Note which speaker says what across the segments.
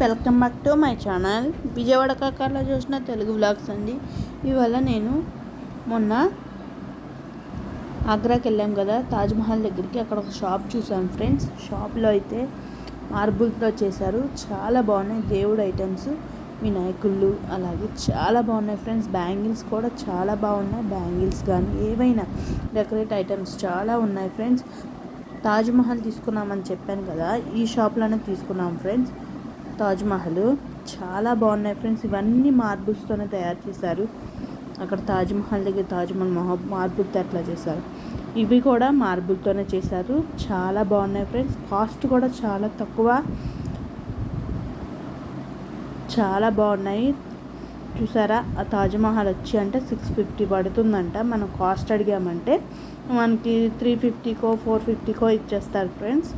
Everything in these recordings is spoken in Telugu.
Speaker 1: Welcome back to my channel Vijayawada కాకాలో చూసిన తెలుగు వ్లాగ్స్ అండి. ఇవాళ నేను మొన్న ఆగ్రాకి వెళ్ళాం కదా, తాజ్మహల్ దగ్గరికి. అక్కడ ఒక షాప్ చూసాం ఫ్రెండ్స్. షాప్లో అయితే మార్బుల్తో చేశారు, చాలా బాగున్నాయి. దేవుడు ఐటమ్స్, వినాయకుళ్ళు అలాగే చాలా బాగున్నాయి ఫ్రెండ్స్. బ్యాంగిల్స్ కూడా చాలా బాగున్నాయి. బ్యాంగిల్స్ కానీ ఏవైనా డెకరేట్ ఐటమ్స్ చాలా ఉన్నాయి ఫ్రెండ్స్. తాజ్మహల్ తీసుకున్నామని చెప్పాను కదా, ఈ షాప్లోనే తీసుకున్నాం ఫ్రెండ్స్. తాజ్మహల్ చాలా బాగున్నాయి ఫ్రెండ్స్. ఇవన్నీ మార్బుల్స్తోనే తయారు చేశారు. అక్కడ తాజ్మహల్ దగ్గర తాజ్మహల్ మార్బుల్తో ఎట్లా చేశారు, ఇవి కూడా మార్బుల్తోనే చేశారు. చాలా బాగున్నాయి ఫ్రెండ్స్. కాస్ట్ కూడా చాలా తక్కువ, చాలా బాగున్నాయి. చూసారా, ఆ తాజ్మహల్ వచ్చి అంటే 650 పడుతుందంట. మనం కాస్ట్ అడిగామంటే మనకి 350కో 450కో ఇచ్చేస్తారు ఫ్రెండ్స్.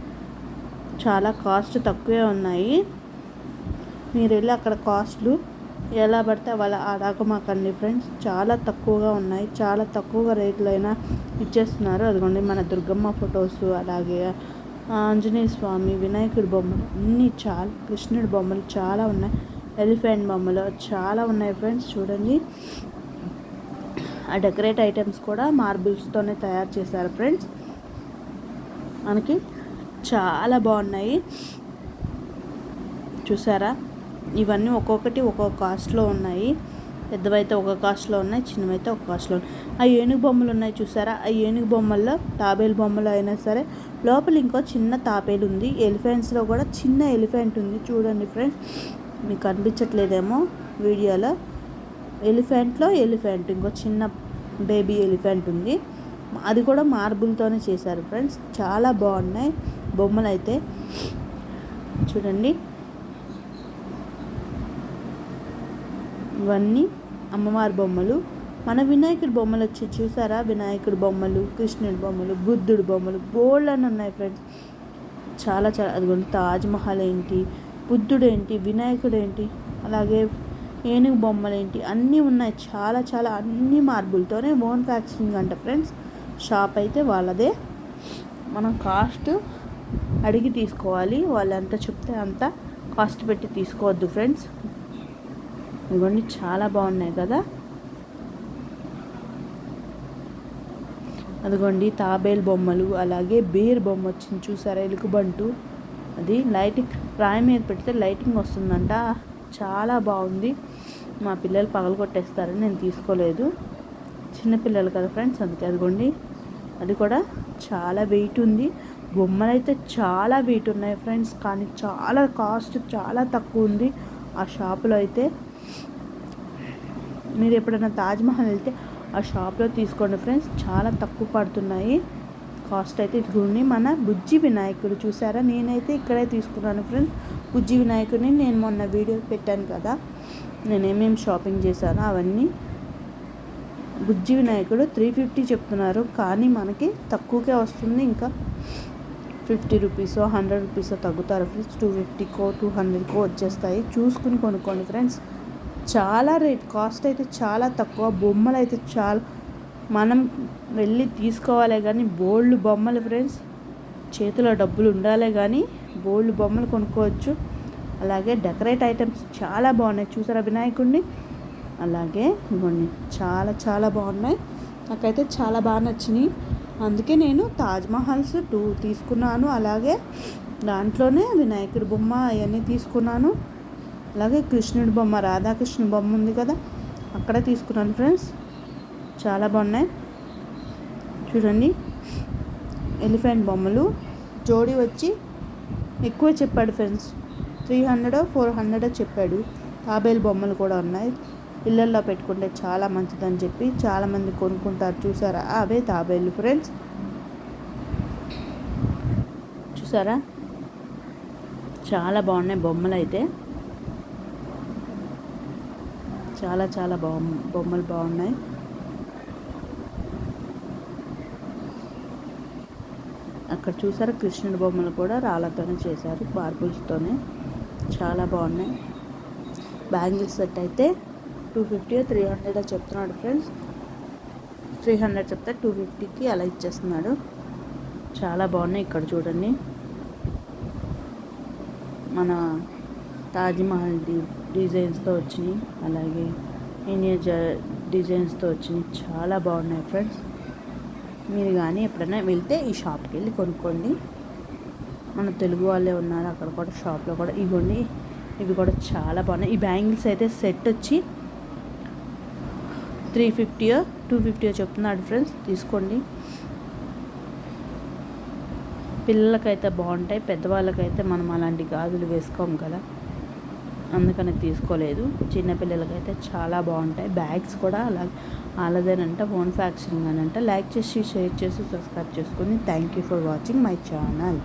Speaker 1: చాలా కాస్ట్ తక్కువే ఉన్నాయి. మీరు వెళ్ళి అక్కడ కాస్ట్లు ఎలా పడితే వాళ్ళ అడగమాకండి ఫ్రెండ్స్. చాలా తక్కువగా ఉన్నాయి, చాలా తక్కువగా రేట్లు అయినా ఇచ్చేస్తున్నారు. అదిగోండి మన దుర్గమ్మ ఫొటోస్, అలాగే ఆంజనేయ స్వామి, వినాయకుడి బొమ్మలు అన్నీ చాలా, కృష్ణుడి బొమ్మలు చాలా ఉన్నాయి, ఎలిఫెంట్ బొమ్మలు చాలా ఉన్నాయి ఫ్రెండ్స్. చూడండి, ఆ డెకరేట్ ఐటమ్స్ కూడా మార్బుల్స్తోనే తయారు చేశారు ఫ్రెండ్స్. మనకి చాలా బాగున్నాయి. చూసారా, ఇవన్నీ ఒక్కొక్కటి ఒక్కొక్క కాస్ట్లో ఉన్నాయి. పెద్దవైతే ఒక కాస్ట్లో ఉన్నాయి, చిన్నవైతే ఒక కాస్ట్లో ఉన్నాయి. ఆ ఏనుగు బొమ్మలు ఉన్నాయి చూసారా, ఆ ఏనుగు బొమ్మల్లో తాబేలు బొమ్మలు అయినా సరే లోపల ఇంకో చిన్న తాబేలు ఉంది. ఎలిఫెంట్స్లో కూడా చిన్న ఎలిఫెంట్ ఉంది. చూడండి ఫ్రెండ్స్, మీకు కనిపించట్లేదేమో వీడియోలో. ఎలిఫెంట్లో ఎలిఫెంట్, ఇంకో చిన్న బేబీ ఎలిఫెంట్ ఉంది. అది కూడా మార్బుల్తోనే చేశారు ఫ్రెండ్స్. చాలా బాగున్నాయి బొమ్మలు అయితే. చూడండి, ఇవన్నీ అమ్మవారి బొమ్మలు. మన వినాయకుడి బొమ్మలు వచ్చి చూసారా, వినాయకుడి బొమ్మలు, కృష్ణుడి బొమ్మలు, బుద్ధుడి బొమ్మలు బోల్డ్ అని ఉన్నాయి ఫ్రెండ్స్. చాలా చాలా, అదిగోండి తాజ్మహల్ ఏంటి, బుద్ధుడు ఏంటి, వినాయకుడు ఏంటి, అలాగే ఏనుగు బొమ్మలు ఏంటి, అన్నీ ఉన్నాయి. చాలా చాలా, అన్నీ మార్బుల్తోనే, ఓన్ ఫ్యాక్చరింగ్ అంట ఫ్రెండ్స్. షాప్ అయితే వాళ్ళదే. మనం కాస్ట్ అడిగి తీసుకోవాలి. వాళ్ళు ఎంత చెప్తే అంత కాస్ట్ పెట్టి తీసుకోవద్దు ఫ్రెండ్స్. ఇవన్నీ చాలా బాగున్నాయి కదా. అదిగోండి తాబేలు బొమ్మలు, అలాగే బేర్ బొమ్మ వచ్చింది చూసారా, ఎలుగుబంటు. అది లైటింగ్ రాయి మీద పెడితే లైటింగ్ వస్తుందంట. చాలా బాగుంది. మా పిల్లలు పగలగొట్టేస్తారని నేను తీసుకోలేదు, చిన్నపిల్లలు కదా ఫ్రెండ్స్, అందుకే. అదిగోండి, అది కూడా చాలా వెయిట్ ఉంది. బొమ్మలు అయితే చాలా వెయిట్ ఉన్నాయి ఫ్రెండ్స్, కానీ చాలా కాస్ట్ చాలా తక్కువ ఉంది ఆ షాపులో అయితే. మీరు ఎప్పుడైనా తాజ్మహల్ వెళ్తే ఆ షాప్లో తీసుకోండి ఫ్రెండ్స్, చాలా తక్కువ పడుతున్నాయి కాస్ట్ అయితే. ఇదిగోండి మన బుజ్జి వినాయకుడు చూసారా, నేనైతే ఇక్కడే తీసుకున్నాను ఫ్రెండ్స్. బుజ్జి వినాయకుడిని నేను మొన్న వీడియో పెట్టాను కదా, నేనేమేమి షాపింగ్ చేశానో అవన్నీ. బుజ్జి వినాయకుడు 350 చెప్తున్నారు, కానీ మనకి తక్కువకే వస్తుంది. ఇంకా 50 రూపీసో 100 రూపీసో తగ్గుతారు ఫ్రెండ్స్. 250కో 200కో వచ్చేస్తాయి. చూసుకుని కొనుక్కోండి ఫ్రెండ్స్. చాలా రేట్, కాస్ట్ అయితే చాలా తక్కువ. బొమ్మలు అయితే చాలా, మనం వెళ్ళి తీసుకోవాలి కానీ బోల్డ్ బొమ్మలు ఫ్రెండ్స్. చేతిలో డబ్బులు ఉండాలే కానీ బోల్డ్ బొమ్మలు కొనుక్కోవచ్చు. అలాగే డెకరేట్ ఐటమ్స్ చాలా బాగున్నాయి చూసారా వినాయకుడిని. అలాగే ఇవన్నీ చాలా చాలా బాగున్నాయి. నాకైతే చాలా బాగా నచ్చినాయి. అందుకే నేను తాజ్మహల్స్ 2 తీసుకున్నాను. అలాగే దాంట్లోనే వినాయకుడి బొమ్మ అవన్నీ తీసుకున్నాను. అలాగే కృష్ణుడి బొమ్మ, రాధాకృష్ణుడి బొమ్మ ఉంది కదా, అక్కడ తీసుకున్నాను ఫ్రెండ్స్. చాలా బాగున్నాయి. చూడండి, ఎలిఫెంట్ బొమ్మలు జోడీ వచ్చి ఎక్కువ చెప్పాడు ఫ్రెండ్స్, 300 400 చెప్పాడు. తాబేలు బొమ్మలు కూడా ఉన్నాయి. ఇళ్ళల్లో పెట్టుకుంటే చాలా మంచిదని చెప్పి చాలామంది కొనుక్కుంటారు. చూసారా, అవే తాబేలు ఫ్రెండ్స్. చూసారా, చాలా బాగున్నాయి బొమ్మలు అయితే. చాలా చాలా బొమ్మలు బాగున్నాయి. అక్కడ చూసారా, కృష్ణుడి బొమ్మలు కూడా రాళ్ళతోనే చేశారు, మార్బుల్స్తోనే. చాలా బాగున్నాయి. బ్యాంగిల్స్ సెట్ అయితే 250 300 చెప్తున్నాడు ఫ్రెండ్స్. 300 చెప్తే 250కి అలా ఇచ్చేస్తున్నాడు. చాలా బాగున్నాయి. ఇక్కడ చూడండి, మన తాజ్మహల్ డిజైన్స్తో వచ్చినాయి, అలాగే ఇండియా డిజైన్స్తో వచ్చినాయి. చాలా బాగున్నాయి ఫ్రెండ్స్. మీరు కానీ ఎప్పుడైనా వెళ్తే ఈ షాప్కి వెళ్ళి కొనుక్కోండి. మన తెలుగు వాళ్ళే ఉన్నారు అక్కడ కూడా, షాప్లో కూడా. ఇవ్వండి, ఇవి కూడా చాలా బాగున్నాయి. ఈ బ్యాంగిల్స్ అయితే సెట్ వచ్చి 350 250 చెప్తున్నాడు ఫ్రెండ్స్. తీసుకోండి. పిల్లలకైతే బాగుంటాయి, పెద్దవాళ్ళకైతే మనం అలాంటి గాజులు వేసుకోము కదా, అందుకని తీసుకోలేదు. చిన్నపిల్లలకైతే చాలా బాగుంటాయి. బ్యాగ్స్ కూడా అలాదేనంట, ఓన్ ఫ్యాక్చరింగ్ అని అంట. లైక్ చేసి, షేర్ చేసి, సబ్స్క్రైబ్ చేసుకోండి. Thank you for watching my channel.